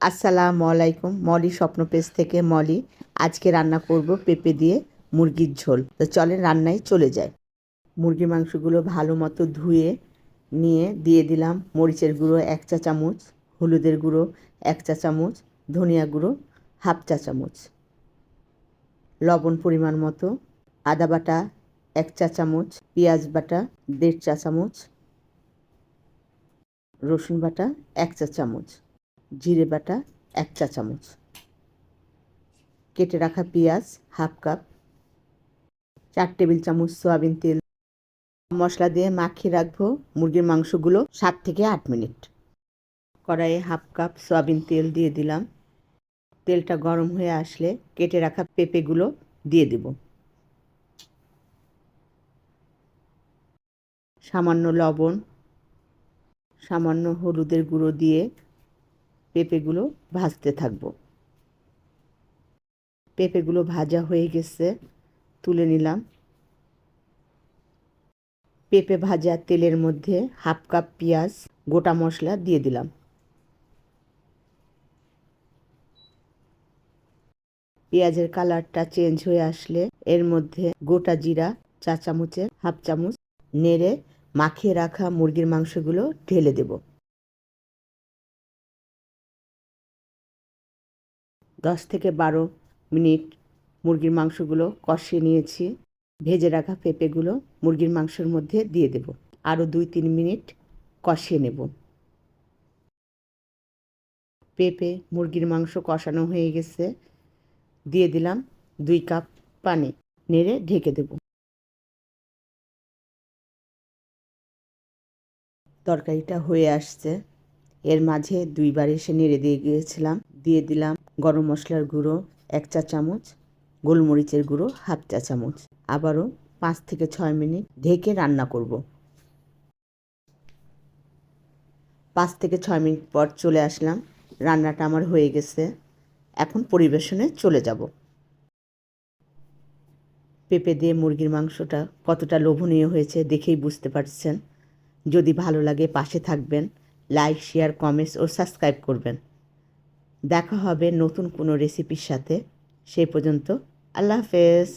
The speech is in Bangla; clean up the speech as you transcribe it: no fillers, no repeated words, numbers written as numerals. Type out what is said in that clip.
আসসালামু আলাইকুম, মলি স্বপ্ন পেজ থেকে মলি। আজকে রান্না করব পেঁপে দিয়ে মুরগির ঝোল। তো চলেন রান্নায় চলে যাই। মুরগির মাংসগুলো ভালো মতো ধুয়ে নিয়ে দিয়ে দিলাম মরিচের গুঁড়ো 1 চা চামচ, হলুদের গুঁড়ো 1 চা চামচ, ধনিয়া গুঁড়ো 1/2 চা চামচ, লবণ পরিমাণ মতো, আদা বাটা 1 চা চামচ, পেঁয়াজ বাটা 1.5 চা চামচ, রসুন বাটা 1 চা চামচ, জিরে বাটা 1 চা চামচ, কেটে রাখা পেঁয়াজ 1/2 কাপ, 4 টেবিল চামচ সয়াবিন তেল। মশলা দিয়ে মাখিয়ে রাখবো মুরগির মাংসগুলো 7 থেকে 8 মিনিট। কড়াইয়ে 1/2 কাপ সয়াবিন তেল দিয়ে দিলাম। তেলটা গরম হয়ে আসলে কেটে রাখা পেঁপেগুলো দিয়ে দেব। সামান্য লবণ, সামান্য হলুদের গুঁড়ো দিয়ে পেঁপেগুলো ভাজতে থাকবো। পেঁপেগুলো ভাজা হয়ে গেছে, তুলে নিলাম। পেঁপে ভাজা তেলের মধ্যে 1/2 কাপ পেঁয়াজ গোটা মশলা দিয়ে দিলাম। পেঁয়াজের কালারটা চেঞ্জ হয়ে আসলে এর মধ্যে গোটা জিরা চা চামচের 1/2 চামচ নেড়ে মাখিয়ে রাখা মুরগির মাংসগুলো ঢেলে দেব। 10 থেকে 12 মিনিট মুরগির মাংসগুলো কষিয়ে নিয়েছি। ভেজে রাখা পেঁপেগুলো মুরগির মাংসের মধ্যে দিয়ে দেব। আরও 2-3 মিনিট কষিয়ে নেব। পেঁপে মুরগির মাংস কষানো হয়ে গেছে, দিয়ে দিলাম 2 কাপ পানি, নেড়ে ঢেকে দেব। তরকারিটা হয়ে আসছে, এর মাঝে 2 বার এসে নেড়ে দিয়ে গিয়েছিলাম। দিয়ে দিলাম গরম মশলার গুঁড়ো 1 চা চামচ, গোলমরিচের গুঁড়ো 1/2 চা চামচ। আবারও 5 থেকে 6 মিনিট ঢেকে রান্না করব। 5 থেকে 6 মিনিট পর চলে আসলাম। রান্নাটা আমার হয়ে গেছে, এখন পরিবেশনে চলে যাব। পেঁপে দিয়ে মুরগির মাংসটা কতটা লোভনীয় হয়েছে দেখেই বুঝতে পারছেন। যদি ভালো লাগে পাশে থাকবেন, লাইক, শেয়ার, কমেন্টস ও সাবস্ক্রাইব করবেন। দেখা হবে নতুন কোনো রেসিপির সাথে। সেই পর্যন্ত আল্লাহ হাফেজ।